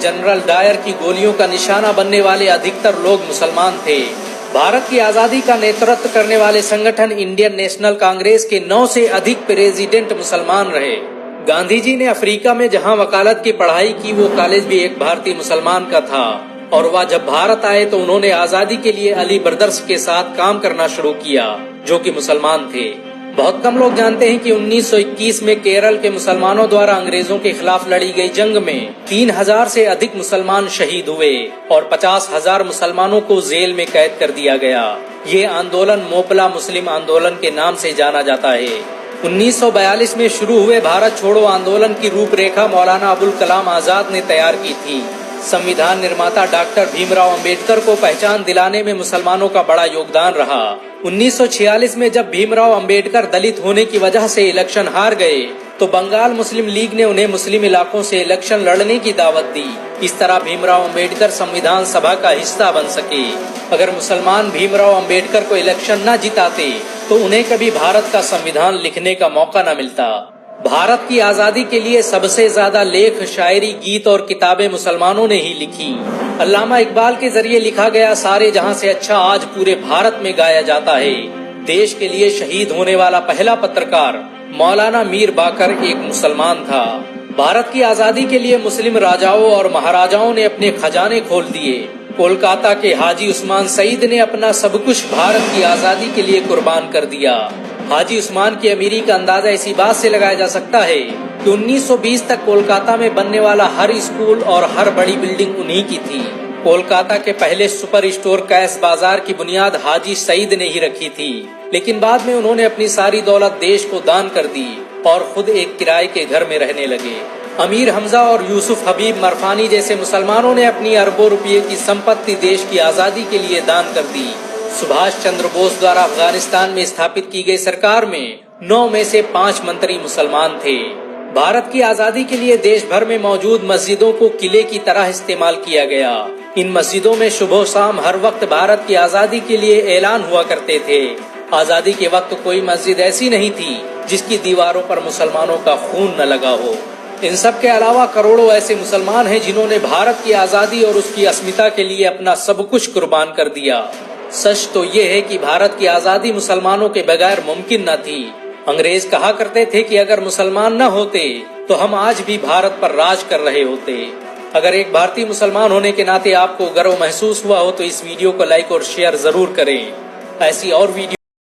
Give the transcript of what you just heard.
General Dyer की गोलियों का निशाना बनने वाले अधिकतर लोग मुसलमान थे। भारत की आजादी का नेतृत्व करने वाले संगठन इंडियन नेशनल कांग्रेस के 9 से अधिक प्रेसिडेंट मुसलमान रहे। गांधी जी ने अफ्रीका में जहां वकालत की पढ़ाई की, वो कॉलेज भी एक भारतीय मुसलमान का था और वह जब भारत आए तो उन्होंने आजादी के लिए अली ब्रदर्स के साथ काम करना शुरू किया, जो कि मुसलमान थे। बहुत कम लोग जानते हैं कि 1921 में केरल के मुसलमानों द्वारा अंग्रेजों के खिलाफ लड़ी गई जंग में 3000 से अधिक मुसलमान शहीद हुए और 50,000 मुसलमानों को जेल में कैद कर दिया गया। ये आंदोलन मोपला मुस्लिम आंदोलन के नाम से जाना जाता है। 1942 में शुरू हुए भारत छोड़ो आंदोलन की रूपरेखा मौलाना अबुल कलाम आजाद ने तैयार की थी। संविधान निर्माता डॉक्टर भीमराव अंबेडकर को पहचान दिलाने में मुसलमानों का बड़ा योगदान रहा। 1946 में जब भीमराव अंबेडकर दलित होने की वजह से इलेक्शन हार गए तो बंगाल मुस्लिम लीग ने उन्हें मुस्लिम इलाकों से इलेक्शन लड़ने की दावत दी। इस तरह भीमराव अंबेडकर संविधान सभा का हिस्सा बन सके। अगर मुसलमान भीमराव अंबेडकर को इलेक्शन न जिताते तो उन्हें कभी भारत का संविधान लिखने का मौका न मिलता। भारत की आजादी के लिए सबसे ज्यादा लेख, शायरी, गीत और किताबें मुसलमानों ने ही लिखी। अल्लामा इकबाल के जरिए लिखा गया सारे जहां से अच्छा आज पूरे भारत में गाया जाता है। देश के लिए शहीद होने वाला पहला पत्रकार मौलाना मीर बाकर एक मुसलमान था। भारत की आजादी के लिए मुस्लिम राजाओं और महाराजाओं ने अपने खजाने खोल दिए। कोलकाता के हाजी उस्मान सईद ने अपना सब कुछ भारत की आजादी के लिए कुर्बान कर दिया। हाजी उस्मान की अमीरी का अंदाजा इसी बात से लगाया जा सकता है कि 1920 तक कोलकाता में बनने वाला हर स्कूल और हर बड़ी बिल्डिंग उन्हीं की थी। कोलकाता के पहले सुपर स्टोर कैश बाजार की बुनियाद हाजी सईद ने ही रखी थी, लेकिन बाद में उन्होंने अपनी सारी दौलत देश को दान कर दी और खुद एक किराए के घर में रहने लगे। अमीर हमजा और यूसुफ हबीब मरफानी जैसे मुसलमानों ने अपनी अरबों रुपये की संपत्ति देश की आजादी के लिए दान कर दी। सुभाष चंद्र बोस द्वारा अफगानिस्तान में स्थापित की गई सरकार में 9 में से 5 मंत्री मुसलमान थे। भारत की आजादी के लिए देश भर में मौजूद मस्जिदों को किले की तरह इस्तेमाल किया गया। इन मस्जिदों में सुबह शाम हर वक्त भारत की आजादी के लिए ऐलान हुआ करते थे। आजादी के वक्त कोई मस्जिद ऐसी नहीं थी जिसकी दीवारों पर मुसलमानों का खून न लगा हो। इन सब के अलावा करोड़ों ऐसे मुसलमान हैं जिन्होंने भारत की आजादी और उसकी अस्मिता के लिए अपना सब कुछ कुर्बान कर दिया। सच तो ये है कि भारत की आजादी मुसलमानों के बगैर मुमकिन न थी। अंग्रेज कहा करते थे कि अगर मुसलमान न होते तो हम आज भी भारत पर राज कर रहे होते। अगर एक भारतीय मुसलमान होने के नाते आपको गर्व महसूस हुआ हो तो इस वीडियो को लाइक और शेयर जरूर करें। ऐसी और वीडियो